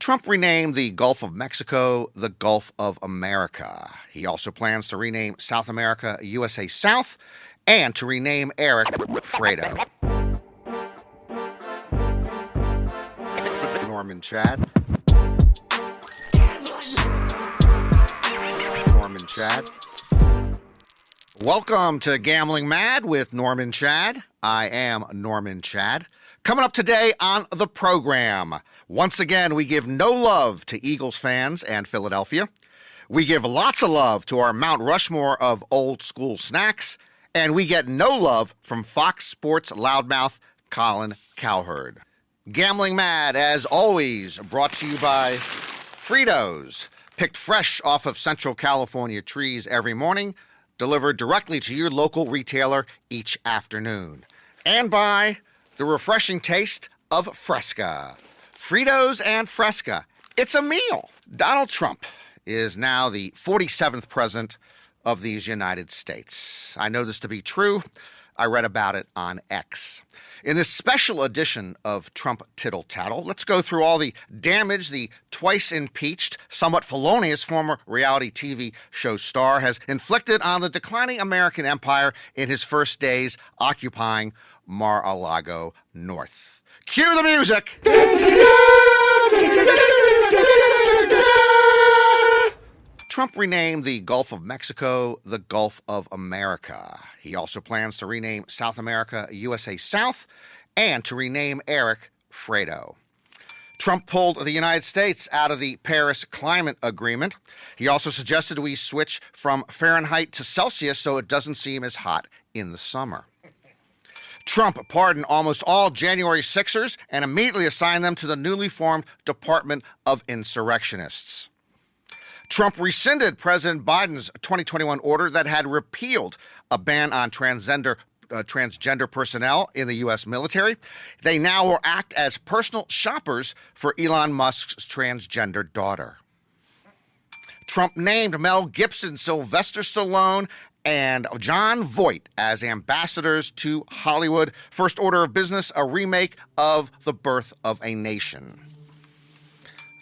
Trump renamed the Gulf of Mexico the Gulf of America. He also plans to rename South America USA South and to rename Eric Fredo. Norman Chad. Norman Chad. Welcome to Gambling Mad with Norman Chad. I am Norman Chad. Coming up today on the program, once again, we give no love to Eagles fans and Philadelphia. We give lots of love to our Mount Rushmore of old school snacks. And we get no love from Fox Sports loudmouth Colin Cowherd. Gambling Mad, as always, brought to you by Fritos, picked fresh off of Central California trees every morning, delivered directly to your local retailer each afternoon. And by the refreshing taste of Fresca. Fritos and Fresca. It's a meal. Donald Trump is now the 47th president of these United States. I know this to be true. I read about it on X. In this special edition of Trump Tittle Tattle, let's go through all the damage the twice impeached, somewhat felonious former reality TV show star has inflicted on the declining American empire in his first days occupying Mar-a-Lago North. Cue the music! Trump renamed the Gulf of Mexico the Gulf of America. He also plans to rename South America USA South and to rename Eric Fredo. Trump pulled the United States out of the Paris Climate Agreement. He also suggested we switch from Fahrenheit to Celsius so it doesn't seem as hot in the summer. Trump pardoned almost all January 6ers and immediately assigned them to the newly formed Department of Insurrectionists. Trump rescinded President Biden's 2021 order that had repealed a ban on transgender personnel in the U.S. military. They now will act as personal shoppers for Elon Musk's transgender daughter. Trump named Mel Gibson, Sylvester Stallone, and John Voight as ambassadors to Hollywood. First order of business, a remake of The Birth of a Nation.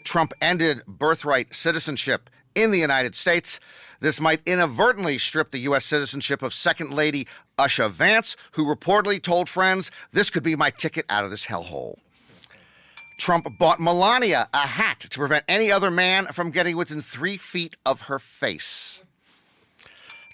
Trump ended birthright citizenship in the United States. This might inadvertently strip the U.S. citizenship of Second Lady Usha Vance, who reportedly told friends, "This could be my ticket out of this hellhole." Trump bought Melania a hat to prevent any other man from getting within 3 feet of her face.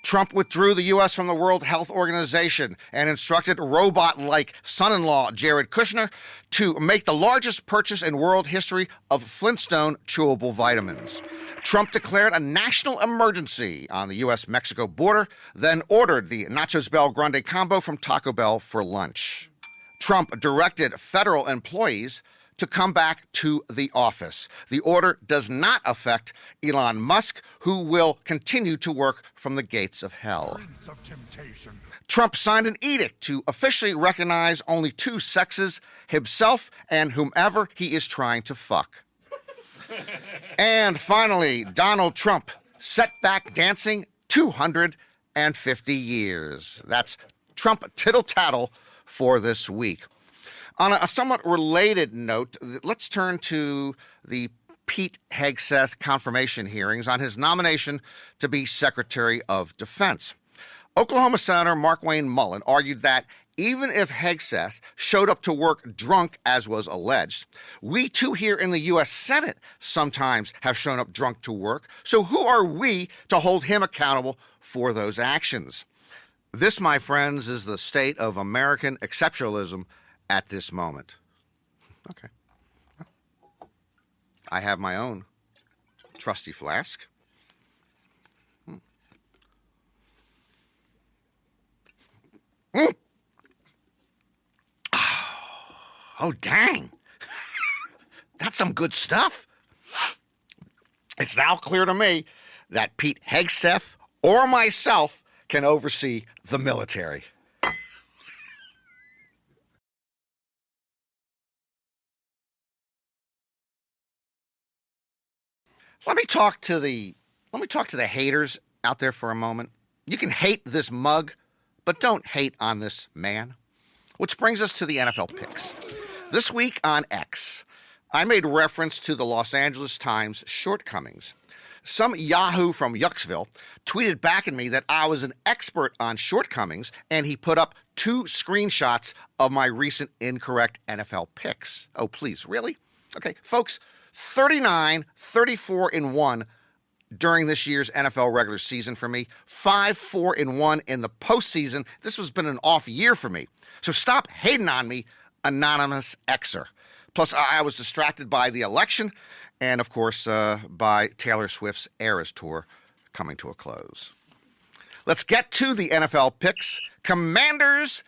Trump withdrew the U.S. from the World Health Organization and instructed robot-like son-in-law Jared Kushner to make the largest purchase in world history of Flintstone chewable vitamins. Trump declared a national emergency on the U.S.-Mexico border, then ordered the Nachos Bel Grande combo from Taco Bell for lunch. Trump directed federal employees to come back to the office. The order does not affect Elon Musk, who will continue to work from the gates of hell. Prince of Temptation. Trump signed an edict to officially recognize only 2 sexes, himself and whomever he is trying to fuck. And finally, Donald Trump set back dancing 250 years. That's Trump Tittle Tattle for this week. On a somewhat related note, let's turn to the Pete Hegseth confirmation hearings on his nomination to be Secretary of Defense. Oklahoma Senator Markwayne Mullin argued that even if Hegseth showed up to work drunk, as was alleged, we too here in the U.S. Senate sometimes have shown up drunk to work, so who are we to hold him accountable for those actions? This, my friends, is the state of American exceptionalism at this moment. Okay. I have my own trusty flask. Oh, dang. That's some good stuff. It's now clear to me that Pete Hegseth or myself can oversee the military. Let me talk to the haters out there for a moment. You can hate this mug, but don't hate on this man. Which brings us to the NFL picks. This week on X, I made reference to the Los Angeles Times shortcomings. Some Yahoo from Yucksville tweeted back at me that I was an expert on shortcomings, and he put up 2 screenshots of my recent incorrect NFL picks. Oh, please, really? Okay, folks, 39, 34-1 during this year's NFL regular season for me, 5-4-1 in the postseason. This has been an off year for me. So stop hating on me, anonymous Xer. Plus, I was distracted by the election and, of course, by Taylor Swift's Eras Tour coming to a close. Let's get to the NFL picks. Commanders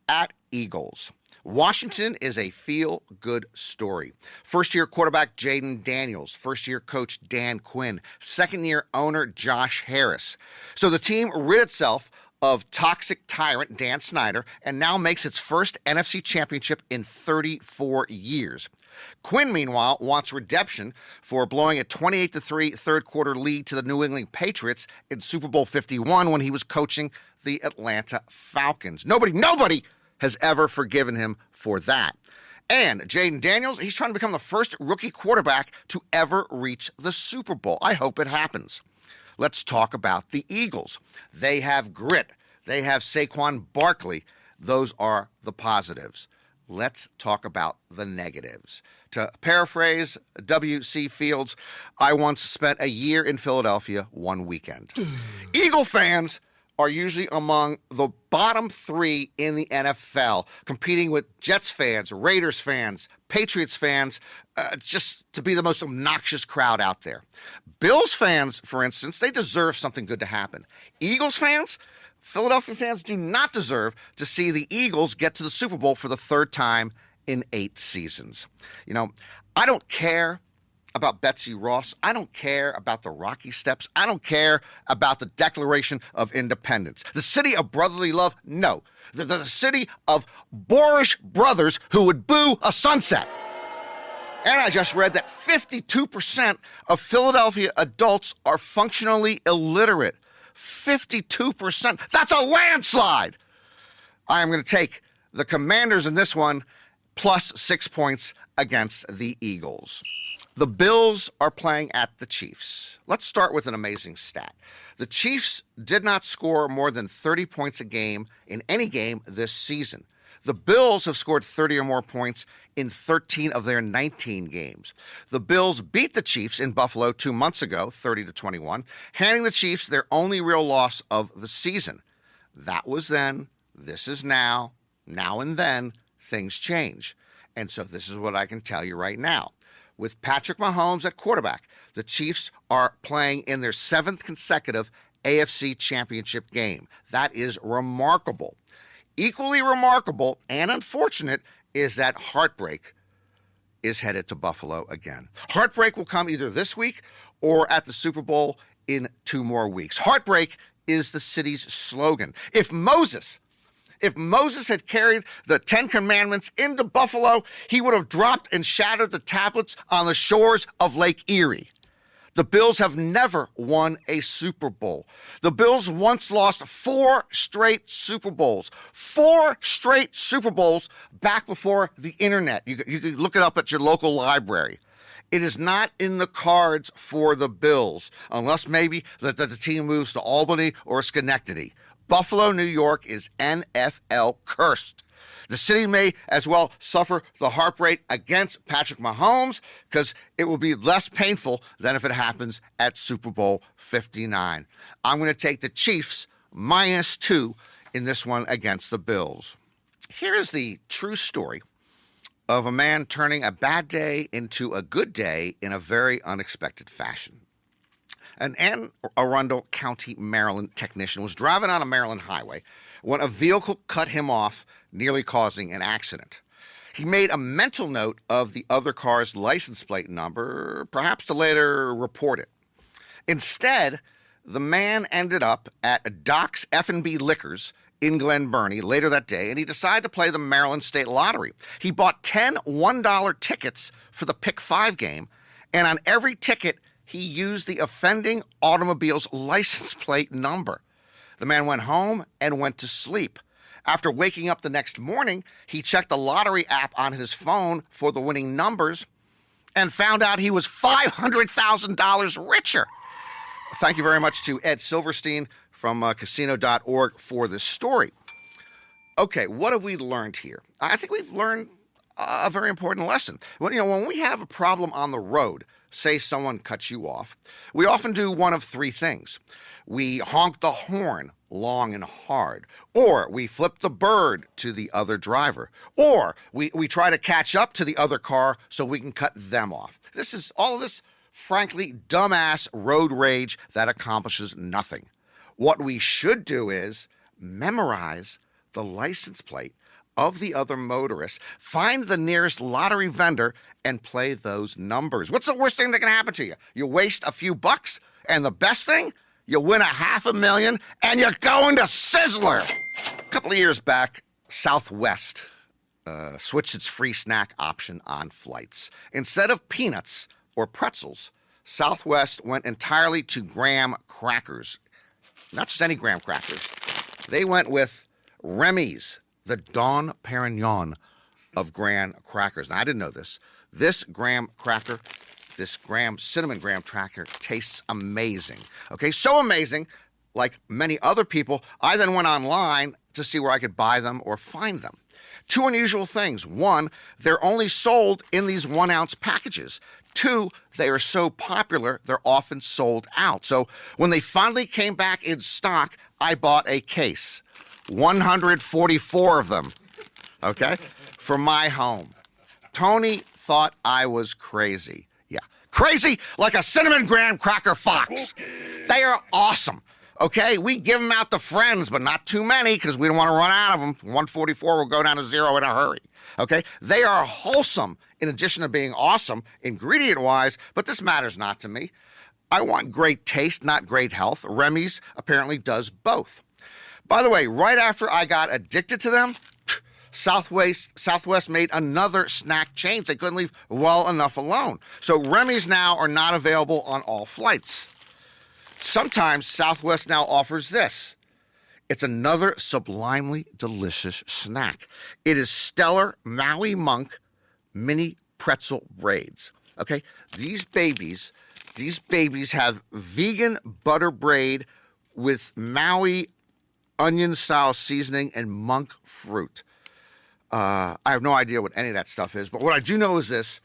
at Eagles. Washington is a feel-good story. First-year quarterback Jaden Daniels, first-year coach Dan Quinn, second-year owner Josh Harris. So the team rid itself of toxic tyrant Dan Snyder and now makes its first NFC championship in 34 years. Quinn, meanwhile, wants redemption for blowing a 28-3 third-quarter lead to the New England Patriots in Super Bowl 51 when he was coaching the Atlanta Falcons. Nobody has ever forgiven him for that. And Jaden Daniels, he's trying to become the first rookie quarterback to ever reach the Super Bowl. I hope it happens. Let's talk about the Eagles. They have grit. They have Saquon Barkley. Those are the positives. Let's talk about the negatives. To paraphrase W.C. Fields, I once spent a year in Philadelphia one weekend. Eagle fans are usually among the bottom 3 in the NFL, competing with Jets fans, Raiders fans, Patriots fans, just to be the most obnoxious crowd out there. Bills fans, for instance, they deserve something good to happen. Eagles fans, Philadelphia fans do not deserve to see the Eagles get to the Super Bowl for the 3rd time in 8 seasons. You know, I don't care about Betsy Ross. I don't care about the Rocky Steps. I don't care about the Declaration of Independence. The city of brotherly love? No. The city of boorish brothers who would boo a sunset. And I just read that 52% of Philadelphia adults are functionally illiterate. 52%. That's a landslide. I am going to take the Commanders in this one, plus 6 points against the Eagles. The Bills are playing at the Chiefs. Let's start with an amazing stat. The Chiefs did not score more than 30 points a game in any game this season. The Bills have scored 30 or more points in 13 of their 19 games. The Bills beat the Chiefs in Buffalo 2 months ago, 30-21, handing the Chiefs their only real loss of the season. That was then, this is now and then, things change. And so this is what I can tell you right now. With Patrick Mahomes at quarterback, the Chiefs are playing in their 7th consecutive AFC Championship game. That is remarkable. Equally remarkable and unfortunate is that heartbreak is headed to Buffalo again. Heartbreak will come either this week or at the Super Bowl in 2 more weeks. Heartbreak is the city's slogan. If Moses had carried the 10 Commandments into Buffalo, he would have dropped and shattered the tablets on the shores of Lake Erie. The Bills have never won a Super Bowl. The Bills once lost 4 straight Super Bowls. 4 straight Super Bowls back before the internet. You can look it up at your local library. It is not in the cards for the Bills, unless maybe the team moves to Albany or Schenectady. Buffalo, New York is NFL cursed. The city may as well suffer the heartbreak against Patrick Mahomes because it will be less painful than if it happens at Super Bowl 59. I'm going to take the Chiefs -2 in this one against the Bills. Here is the true story of a man turning a bad day into a good day in a very unexpected fashion. An Anne Arundel County, Maryland technician was driving on a Maryland highway when a vehicle cut him off, nearly causing an accident. He made a mental note of the other car's license plate number, perhaps to later report it. Instead, the man ended up at Doc's F&B Liquors in Glen Burnie later that day, and he decided to play the Maryland State Lottery. He bought 10 $1 tickets for the Pick 5 game, and on every ticket, he used the offending automobile's license plate number. The man went home and went to sleep. After waking up the next morning, he checked the lottery app on his phone for the winning numbers. and found out he was $500,000 richer. Thank you very much to Ed Silverstein from casino.org for this story. Okay, what have we learned here? I think we've learned a very important lesson. When we have a problem on the road, say someone cuts you off, we often do one of three things. We honk the horn long and hard, or we flip the bird to the other driver, or we try to catch up to the other car so we can cut them off. All of this, frankly, dumbass road rage that accomplishes nothing. What we should do is memorize the license plate of the other motorist, find the nearest lottery vendor, and play those numbers. What's the worst thing that can happen to you? You waste a few bucks, and the best thing? You win $500,000, and you're going to Sizzler. A couple of years back, Southwest switched its free snack option on flights. Instead of peanuts or pretzels, Southwest went entirely to graham crackers. Not just any graham crackers. They went with Remy's, the Dawn Perignon of graham crackers. Now, I didn't know this. This cinnamon graham cracker tastes amazing. Okay, so amazing, like many other people, I then went online to see where I could buy them or find them. Two unusual things. One, they're only sold in these 1-ounce packages. Two, they are so popular, they're often sold out. So when they finally came back in stock, I bought a case. 144 of them, okay, for my home. Tony thought I was crazy. Yeah, crazy like a cinnamon graham cracker fox. They are awesome, okay? We give them out to friends, but not too many because we don't want to run out of them. 144 will go down to 0 in a hurry, okay? They are wholesome in addition to being awesome ingredient-wise, but this matters not to me. I want great taste, not great health. Remy's apparently does both. By the way, right after I got addicted to them, Southwest made another snack change. They couldn't leave well enough alone. So Remy's now are not available on all flights. Sometimes Southwest now offers this. It's another sublimely delicious snack. It is Stellar Maui Monk mini pretzel braids. Okay, these babies have vegan butter braid with Maui onion-style seasoning and monk fruit. I have no idea what any of that stuff is, but what I do know is this.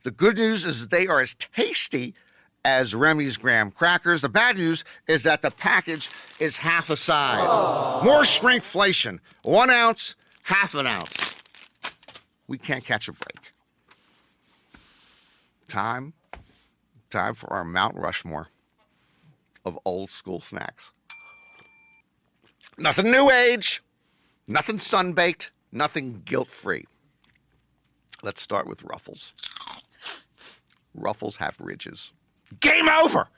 The good news is that they are as tasty as Remy's graham crackers. The bad news is that the package is half a size. Aww. More shrinkflation. 1 ounce, half an ounce. We can't catch a break. Time for our Mount Rushmore of old school snacks. Nothing new age, nothing sun-baked, nothing guilt-free. Let's start with Ruffles. Ruffles have ridges. Game over!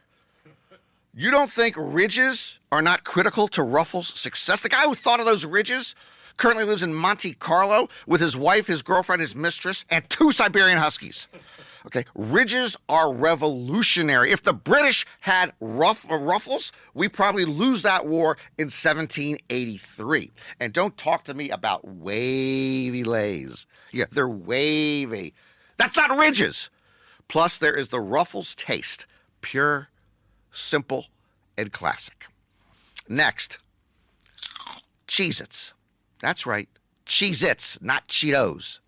You don't think ridges are not critical to Ruffles' success? The guy who thought of those ridges currently lives in Monte Carlo with his wife, his girlfriend, his mistress, and 2 Siberian Huskies. Okay, ridges are revolutionary. If the British had ruffles, we probably lose that war in 1783. And don't talk to me about wavy lays. Yeah, they're wavy. That's not ridges. Plus, there is the Ruffles taste. Pure, simple, and classic. Next, Cheez-Its. That's right, Cheez-Its, not Cheetos.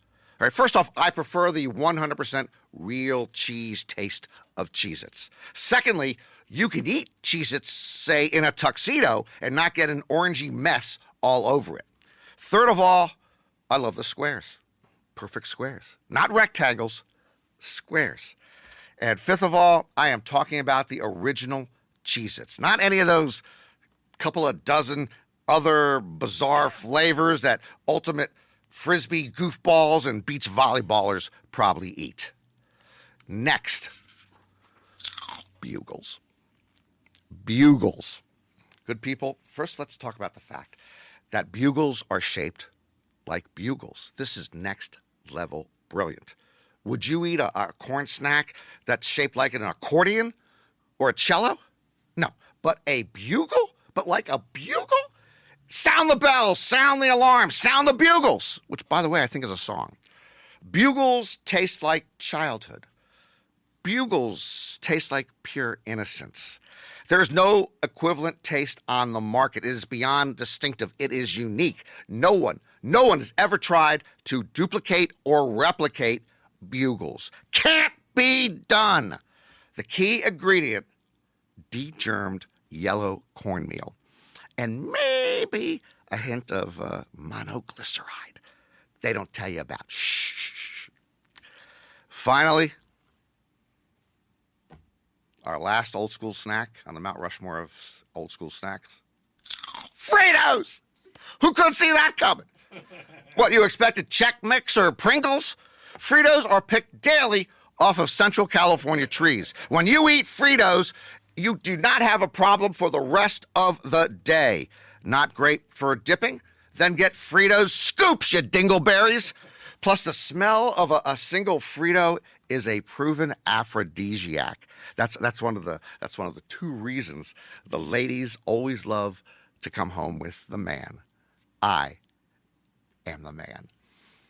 All right, first off, I prefer the 100% real cheese taste of Cheez-Its. Secondly, you can eat Cheez-Its, say, in a tuxedo and not get an orangey mess all over it. Third of all, I love the squares. Perfect squares. Not rectangles, squares. And fifth of all, I am talking about the original Cheez-Its. Not any of those couple of dozen other bizarre flavors that ultimate Frisbee goofballs and beach volleyballers probably eat. Next, Bugles. Bugles. Good people, first let's talk about the fact that Bugles are shaped like bugles. This is next level brilliant. Would you eat a corn snack that's shaped like an accordion or a cello? No, but a bugle? But like a bugle? Sound the bells, sound the alarm, sound the bugles, which, by the way, I think is a song. Bugles taste like childhood. Bugles taste like pure innocence. There is no equivalent taste on the market. It is beyond distinctive. It is unique. No one has ever tried to duplicate or replicate Bugles. Can't be done. The key ingredient, degermed yellow cornmeal, and maybe a hint of monoglyceride. They don't tell you about. Shh. Finally, our last old school snack on the Mount Rushmore of old school snacks, Fritos! Who could see that coming? What, you expected Chex Mix or Pringles? Fritos are picked daily off of Central California trees. When you eat Fritos, you do not have a problem for the rest of the day. Not great for dipping? Then get Fritos Scoops, you dingleberries. Plus, the smell of a single Frito is a proven aphrodisiac. That's one of the 2 reasons the ladies always love to come home with the man. I am the man.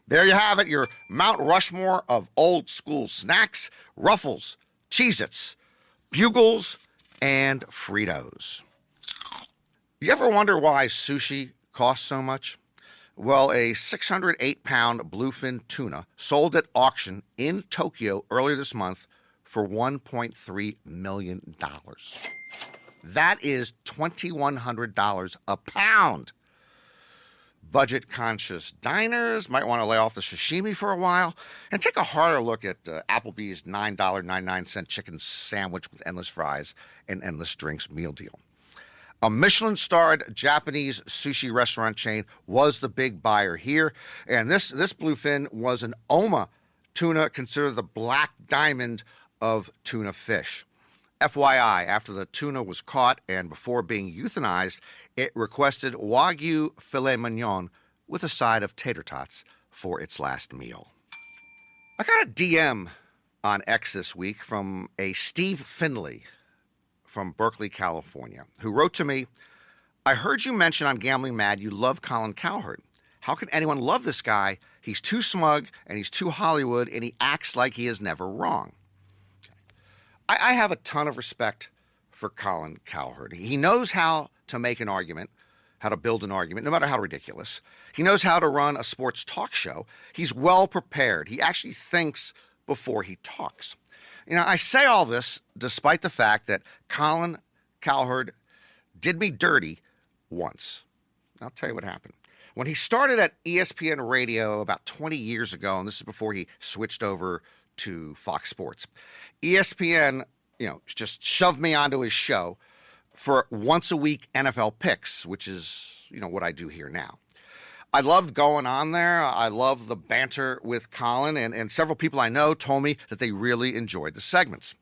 There you have it, your Mount Rushmore of old school snacks: Ruffles, Cheez-Its, Bugles, and Fritos. You ever wonder why sushi costs so much? Well, a 608-pound bluefin tuna sold at auction in Tokyo earlier this month for $1.3 million. That is $2,100 a pound. Budget-conscious diners might want to lay off the sashimi for a while and take a harder look at Applebee's $9.99 chicken sandwich with endless fries and endless drinks meal deal. A Michelin-starred Japanese sushi restaurant chain was the big buyer here, and this bluefin was an Oma tuna, considered the black diamond of tuna fish. FYI, after the tuna was caught and before being euthanized, it requested Wagyu filet mignon with a side of tater tots for its last meal. I got a DM on X this week from a Steve Finley from Berkeley, California, who wrote to me, "I heard you mention on Gambling Mad you love Colin Cowherd. How can anyone love this guy? He's too smug and he's too Hollywood and he acts like he is never wrong." I have a ton of respect for Colin Cowherd. He knows how to make an argument, how to build an argument, no matter how ridiculous. He knows how to run a sports talk show. He's well prepared. He actually thinks before he talks. You know, I say all this despite the fact that Colin Cowherd did me dirty once. I'll tell you what happened. When he started at ESPN Radio about 20 years ago, and this is before he switched over to Fox Sports, ESPN, just shoved me onto his show for once a week NFL picks, which is, what I do here now. I loved going on there. I loved the banter with Colin, and several people I know told me that they really enjoyed the segments.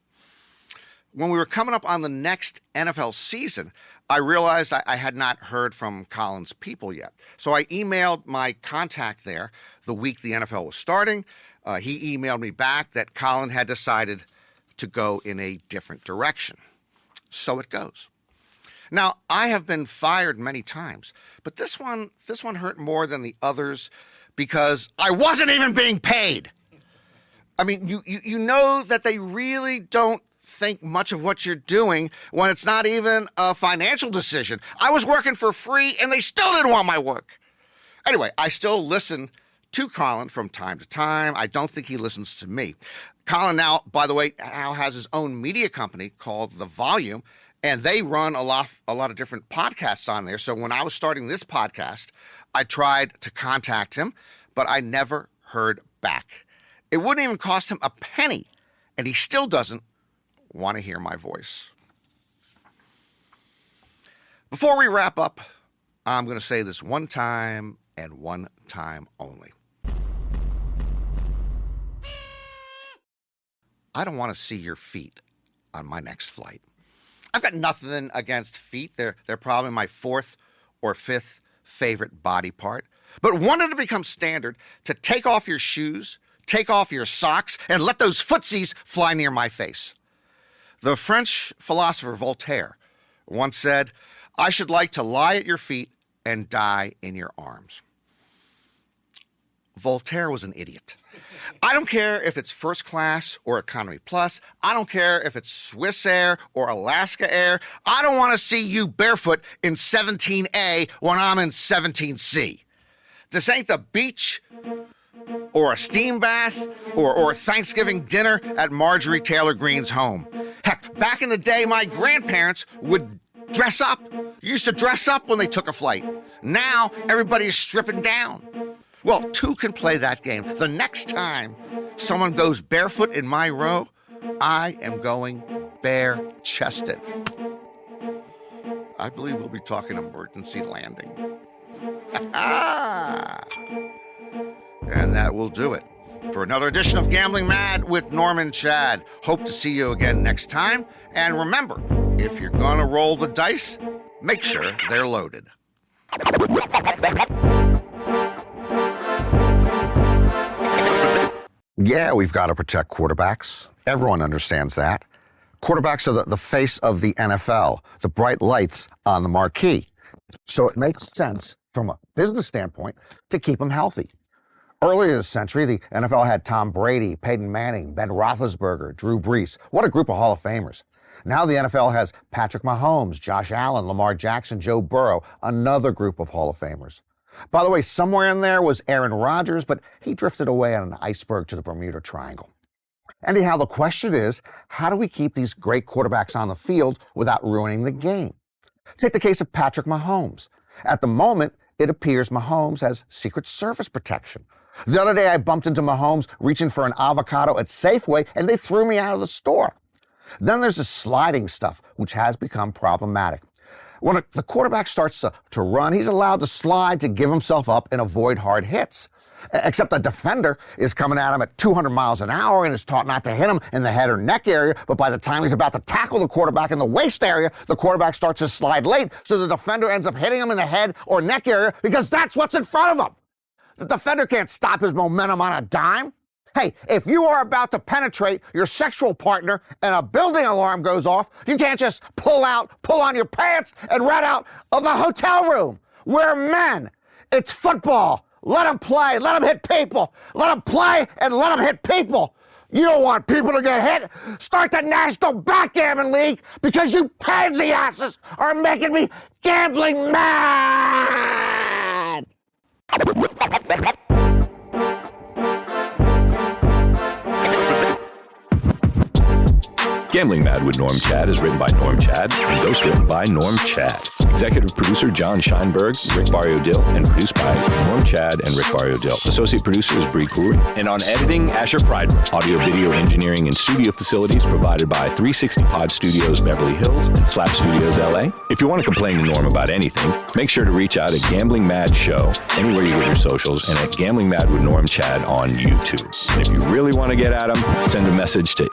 When we were coming up on the next NFL season, I realized I had not heard from Colin's people yet. So I emailed my contact there the week the NFL was starting. He emailed me back that Colin had decided to go in a different direction. So it goes. Now, I have been fired many times, but this one hurt more than the others because I wasn't even being paid. I mean, you know that they really don't think much of what you're doing when it's not even a financial decision. I was working for free and they still didn't want my work. Anyway, I still listen to Colin from time to time. I don't think he listens to me. Colin now, by the way, now has his own media company called The Volume, and they run a lot of different podcasts on there. So when I was starting this podcast, I tried to contact him, but I never heard back. It wouldn't even cost him a penny, and he still doesn't want to hear my voice. Before we wrap up, I'm going to say this one time and one time only. I don't want to see your feet on my next flight. I've got nothing against feet. They're probably my 4th or 5th favorite body part. But wanted to become standard to take off your shoes, take off your socks, and let those footsies fly near my face. The French philosopher Voltaire once said, "I should like to lie at your feet and die in your arms." Voltaire was an idiot. I don't care if it's first class or economy plus. I don't care if it's Swiss Air or Alaska Air. I don't want to see you barefoot in 17A when I'm in 17C. This ain't the beach or a steam bath or Thanksgiving dinner at Marjorie Taylor Greene's home. Heck, back in the day, my grandparents would dress up. Used to dress up when they took a flight. Now, everybody is stripping down. Well, two can play that game. The next time someone goes barefoot in my row, I am going bare-chested. I believe we'll be talking emergency landing. And that will do it for another edition of Gambling Mad with Norm and Chad. Hope to see you again next time. And remember, if you're going to roll the dice, make sure they're loaded. Yeah, we've got to protect quarterbacks. Everyone understands that. Quarterbacks are the face of the NFL, the bright lights on the marquee. So it makes sense from a business standpoint to keep them healthy. Earlier this century, the NFL had Tom Brady, Peyton Manning, Ben Roethlisberger, Drew Brees. What a group of Hall of Famers. Now the NFL has Patrick Mahomes, Josh Allen, Lamar Jackson, Joe Burrow, another group of Hall of Famers. By the way, somewhere in there was Aaron Rodgers, but he drifted away on an iceberg to the Bermuda Triangle. Anyhow, the question is, how do we keep these great quarterbacks on the field without ruining the game? Take the case of Patrick Mahomes. At the moment, it appears Mahomes has Secret Service protection. The other day, I bumped into Mahomes reaching for an avocado at Safeway, and they threw me out of the store. Then there's the sliding stuff, which has become problematic. When the quarterback starts to run, he's allowed to slide to give himself up and avoid hard hits. Except the defender is coming at him at 200 miles an hour and is taught not to hit him in the head or neck area, but by the time he's about to tackle the quarterback in the waist area, the quarterback starts to slide late, so the defender ends up hitting him in the head or neck area because that's what's in front of him. The defender can't stop his momentum on a dime. Hey, if you are about to penetrate your sexual partner and a building alarm goes off, you can't just pull on your pants and run out of the hotel room. We're men. It's football. Let them play. Let them hit people. Let them play and let them hit people. You don't want people to get hit. Start the National Backgammon League because you pansy asses are making me gambling mad. Gambling Mad with Norm Chad is written by Norm Chad and ghostwritten by Norm Chad. Executive producer John Scheinberg, Rick Barrio-Dill, and produced by Norm Chad and Rick Barrio-Dill. Associate producer is Bree Coury. And on editing, Asher Pride. Audio, video, engineering, and studio facilities provided by 360 Pod Studios Beverly Hills and Slap Studios LA. If you want to complain to Norm about anything, make sure to reach out at Gambling Mad Show anywhere you get your socials and at Gambling Mad with Norm Chad on YouTube. And if you really want to get at him, send a message to